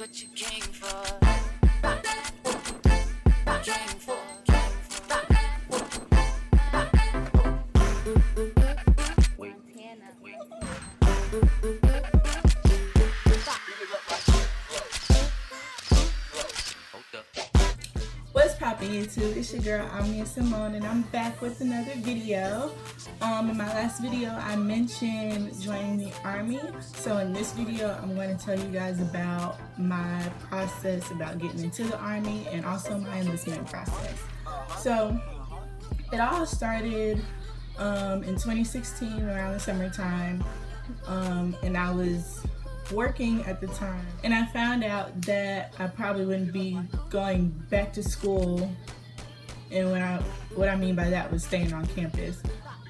what you came for. What's poppin' YouTube? It's your girl Amneiah Simone, and I'm back with another video. In my last video I mentioned joining the army, so in this video I'm going to tell you guys about my process about getting into the army and also my enlistment process. So it all started in 2016 around the summertime, and I was working at the time, and I found out that I probably wouldn't be going back to school. And what I mean by that was staying on campus.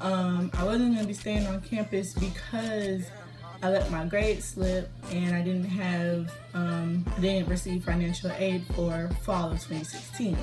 I wasn't going to be staying on campus because I let my grades slip, and I didn't receive financial aid for fall of 2016.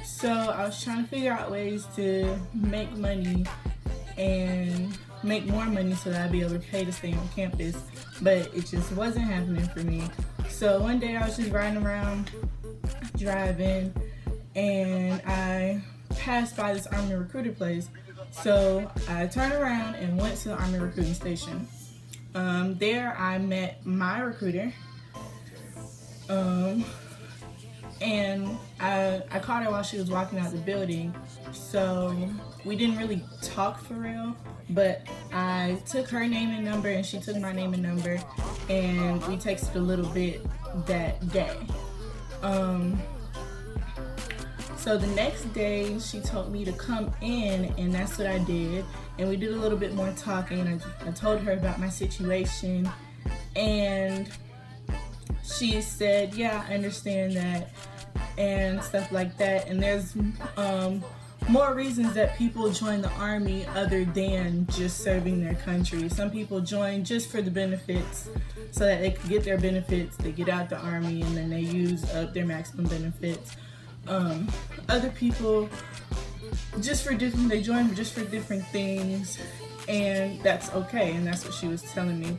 So I was trying to figure out ways to make money and make more money so that I'd be able to pay to stay on campus, but it just wasn't happening for me. So one day I was just riding around driving, and I passed by this Army recruiter place. So I turned around and went to the Army recruiting station. There I met my recruiter, and I caught her while she was walking out the building. So we didn't really talk for real, but I took her name and number and she took my name and number, and we texted a little bit that day. So the next day she told me to come in, and that's what I did, and we did a little bit more talking. I told her about my situation, and she said, yeah, I understand that and stuff like that. And there's more reasons that people join the army other than just serving their country. Some people join just for the benefits, so that they can get their benefits, they get out the army, and then they use up their maximum benefits. Other people they join just for different things, and that's okay, and that's what she was telling me.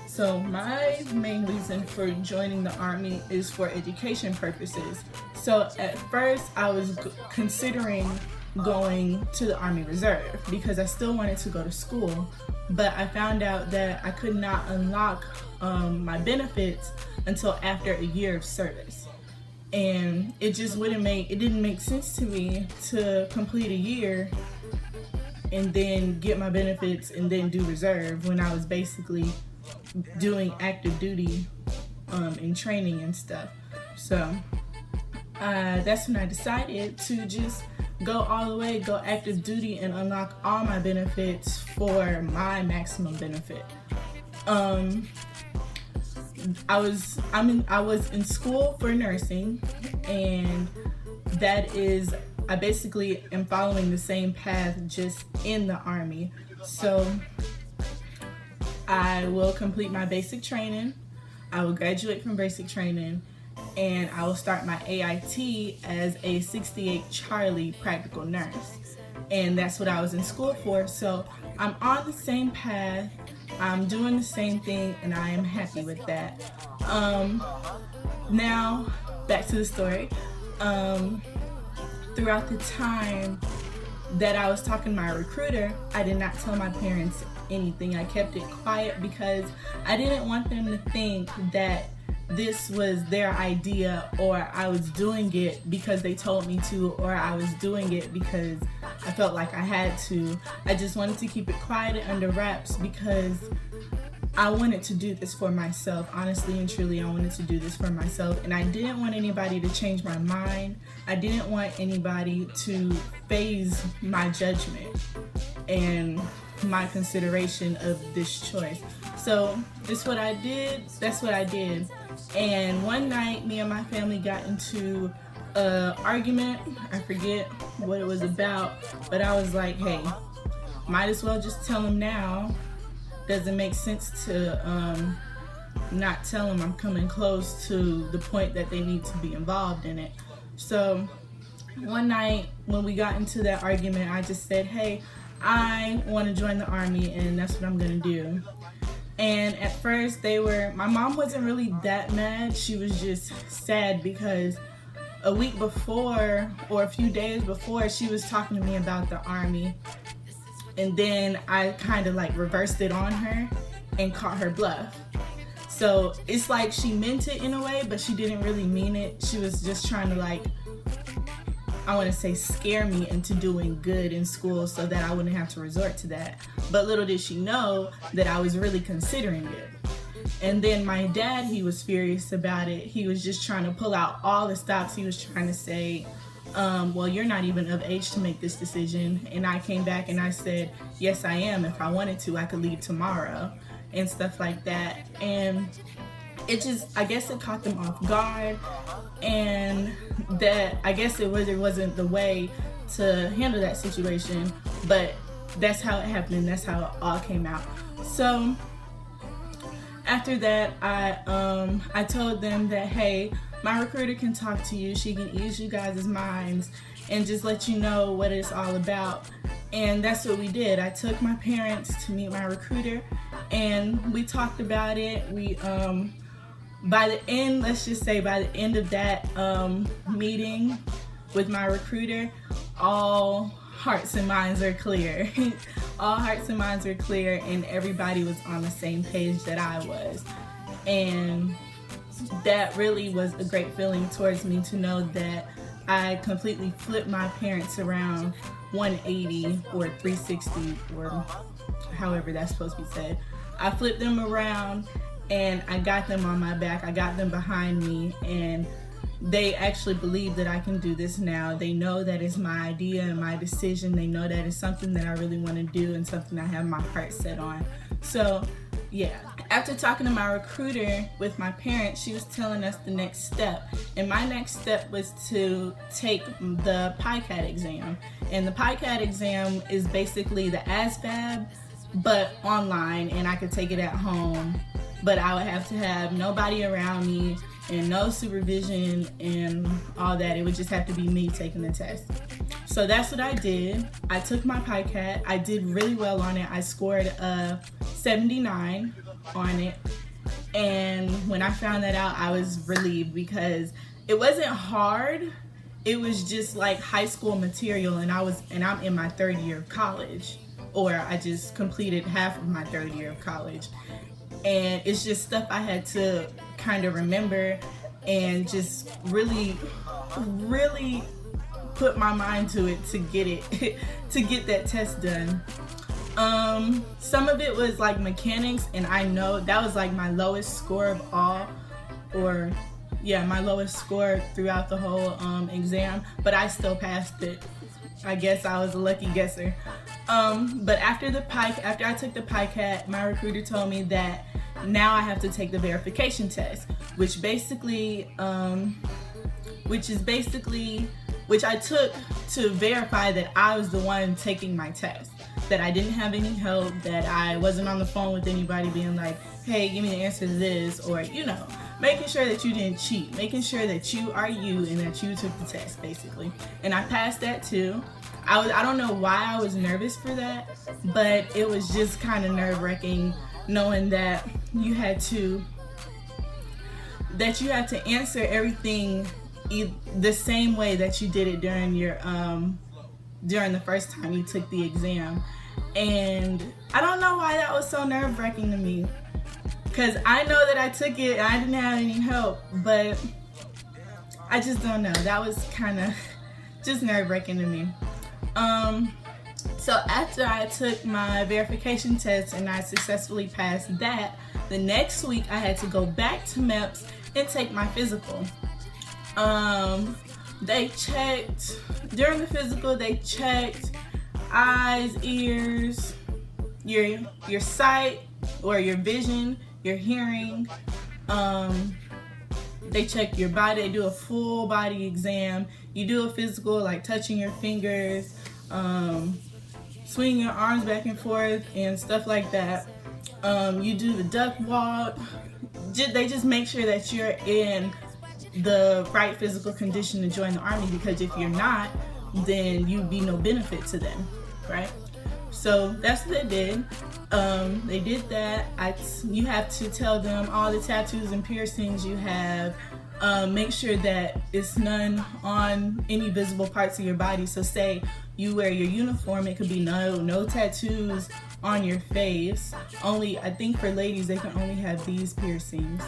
So my main reason for joining the army is for education purposes. So at first I was considering going to the Army Reserve because I still wanted to go to school, but I found out that I could not unlock my benefits until after a year of service. And it just didn't make sense to me to complete a year and then get my benefits and then do reserve when I was basically doing active duty and training and stuff. So that's when I decided to just go all the way, go active duty, and unlock all my benefits for my maximum benefit. I was in school for nursing, and I basically am following the same path just in the army. So I will complete my basic training, I will graduate from basic training, and I will start my AIT as a 68 Charlie practical nurse. And that's what I was in school for. So I'm on the same path, I'm doing the same thing, and I am happy with that. Now back to the story. Throughout the time that I was talking to my recruiter, I did not tell my parents anything. I kept it quiet because I didn't want them to think that this was their idea, or I was doing it because they told me to, or I was doing it because I felt like I had to. I just wanted to keep it quiet and under wraps because I wanted to do this for myself. Honestly and truly, I wanted to do this for myself, and I didn't want anybody to change my mind. I didn't want anybody to phase my judgment and my consideration of this choice. So that's what I did. And one night, me and my family got into an argument. I forget what it was about, but I was like, hey, might as well just tell them now. Doesn't make sense to not tell them I'm coming close to the point that they need to be involved in it. So one night when we got into that argument, I just said, hey, I want to join the army, and that's what I'm going to do. And at first my mom wasn't really that mad. She was just sad because a week before or a few days before, she was talking to me about the Army. And then I kind of like reversed it on her and caught her bluff. So it's like she meant it in a way, but she didn't really mean it. She was just trying to like, I want to say, scare me into doing good in school so that I wouldn't have to resort to that. But little did she know that I was really considering it. And then my dad, he was furious about it. He was just trying to pull out all the stops. He was trying to say, well, you're not even of age to make this decision. And I came back and I said, yes, I am. If I wanted to, I could leave tomorrow and stuff like that. And it just, I guess it caught them off guard. And that, I guess it wasn't the way to handle that situation. But that's how it happened, and that's how it all came out. So after that, I told them that, hey, my recruiter can talk to you. She can ease you guys' minds and just let you know what it's all about. And that's what we did. I took my parents to meet my recruiter, and we talked about it. We, by the end, let's just say by the end of that meeting with my recruiter, all hearts and minds are clear. All hearts and minds are clear, and everybody was on the same page that I was. And that really was a great feeling towards me, to know that I completely flipped my parents around 180 or 360, or however that's supposed to be said. I flipped them around and I got them on my back. I got them behind me, and they actually believe that I can do this now. They know that it's my idea and my decision. They know that it's something that I really want to do and something I have my heart set on. So yeah, after talking to my recruiter with my parents, she was telling us the next step. And my next step was to take the PICAT exam. And the PICAT exam is basically the ASVAB, but online, and I could take it at home. But I would have to have nobody around me and no supervision and all that. It would just have to be me taking the test. So that's what I did. I took my PICAT. I did really well on it. I scored a 79 on it. And when I found that out, I was relieved, because it wasn't hard. It was just like high school material, and I'm in my third year of college, or I just completed half of my third year of college. And it's just stuff I had to kind of remember and just really, really put my mind to it to get that test done. Some of it was like mechanics, and I know that was like my lowest score of all, or yeah, my lowest score throughout the whole exam, but I still passed it. I guess I was a lucky guesser. But after I took the PICAT, my recruiter told me that now I have to take the verification test, which I took to verify that I was the one taking my test, that I didn't have any help, that I wasn't on the phone with anybody being like, hey, give me the answer to this, or, making sure that you didn't cheat, making sure that you are you and that you took the test, basically. And I passed that too. I don't know why I was nervous for that, but it was just kind of nerve-wracking knowing that you had to answer everything the same way that you did it during the first time you took the exam. And I don't know why that was so nerve-wracking to me, because I know that I took it and I didn't have any help, but I just don't know. That was kind of just nerve-wracking to me. So after I took my verification test and I successfully passed that, the next week I had to go back to MEPS and take my physical. They checked, during the physical, they checked eyes, ears, your sight or your vision, your hearing. They check your body. They do a full body exam. You do a physical, like touching your fingers, swinging your arms back and forth and stuff like that. You do the duck walk. They just make sure that you're in the right physical condition to join the Army, because if you're not, then you'd be no benefit to them, right? So that's what they did. They did that. You have to tell them all the tattoos and piercings you have. Make sure that it's none on any visible parts of your body. So say you wear your uniform, it could be no tattoos on your face. Only, I think for ladies, they can only have these piercings.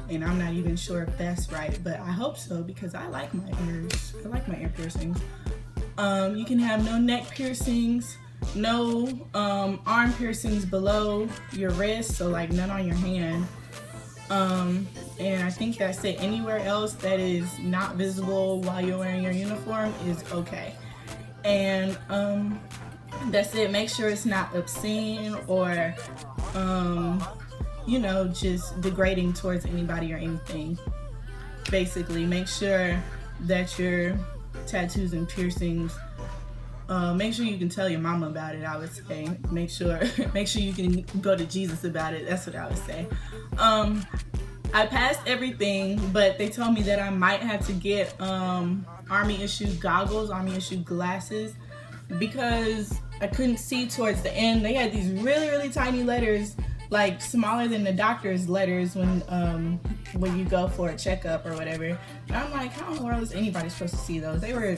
And I'm not even sure if that's right, but I hope so because I like my ears. I like my ear piercings. You can have no neck piercings, no arm piercings below your wrist, so like none on your hand. And I think that's it. Anywhere else that is not visible while you're wearing your uniform is okay. And that's it. Make sure it's not obscene or you know, just degrading towards anybody or anything. Basically, make sure that your tattoos and piercings, make sure you can tell your mama about it, I would say. Make sure you can go to Jesus about it. That's what I would say. I passed everything, but they told me that I might have to get Army issued goggles, Army issued glasses, because I couldn't see towards the end. They had these really, really tiny letters, like smaller than the doctor's letters when you go for a checkup or whatever. And I'm like, how in the world is anybody supposed to see those? They were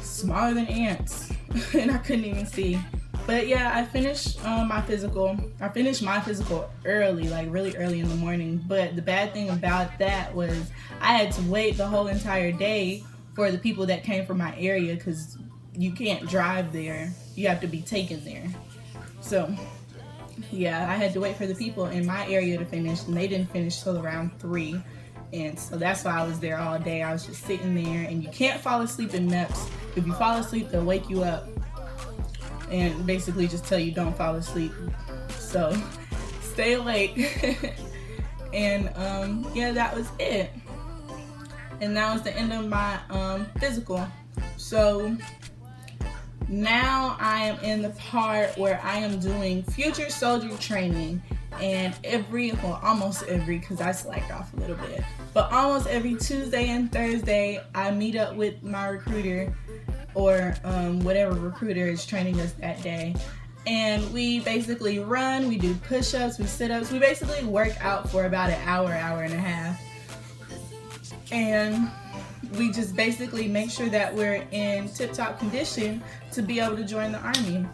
smaller than ants and I couldn't even see. But yeah, I finished my physical. I finished my physical early, like really early in the morning. But the bad thing about that was I had to wait the whole entire day for the people that came from my area, because you can't drive there. You have to be taken there. So yeah, I had to wait for the people in my area to finish, and they didn't finish till around 3. And so that's why I was there all day. I was just sitting there, and you can't fall asleep in MEPS. If you fall asleep, they'll wake you up and basically just tell you don't fall asleep. So stay awake. And yeah, that was it. And that was the end of my physical. So now I am in the part where I am doing future soldier training, and almost every, because I slacked off a little bit, but almost every Tuesday and Thursday I meet up with my recruiter, or whatever recruiter is training us that day, and we basically run, we do push-ups, we sit-ups, we basically work out for about an hour and a half, and we just basically make sure that we're in tip-top condition to be able to join the Army.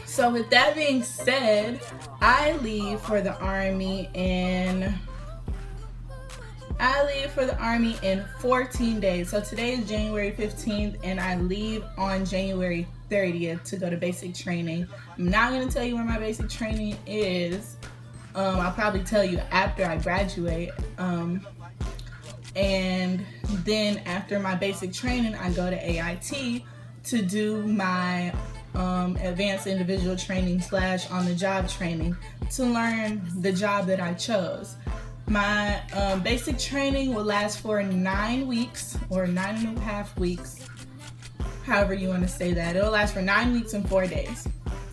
So with that being said, I leave for the Army in 14 days. So today is January 15th, and I leave on January 30th to go to basic training. I'm not going to tell you where my basic training is. I'll probably tell you after I graduate. And then after my basic training, I go to AIT to do my advanced individual training / on-the-job training to learn the job that I chose. My basic training will last for 9 weeks, or 9.5 weeks, however you want to say that. It'll last for 9 weeks and 4 days.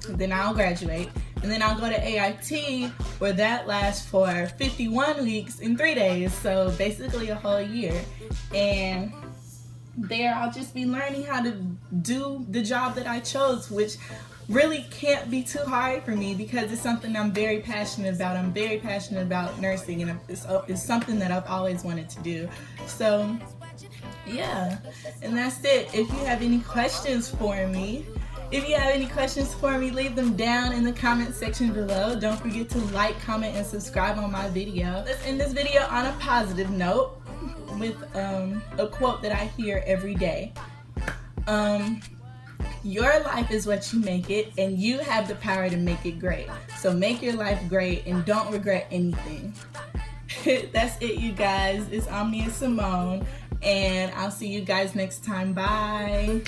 Then I'll graduate, and then I'll go to AIT, where that lasts for 51 weeks and 3 days, so basically a whole year. And there I'll just be learning how to do the job that I chose, which really can't be too hard for me because it's something I'm very passionate about. I'm very passionate about nursing, and it's something that I've always wanted to do. So yeah, and that's it. If you have any questions for me, leave them down in the comment section below. Don't forget to like, comment, and subscribe on my video. Let's end this video on a positive note with a quote that I hear every day. Your life is what you make it, and you have the power to make it great. So make your life great and don't regret anything. That's it, you guys. It's Amneiah Simone, and I'll see you guys next time. Bye.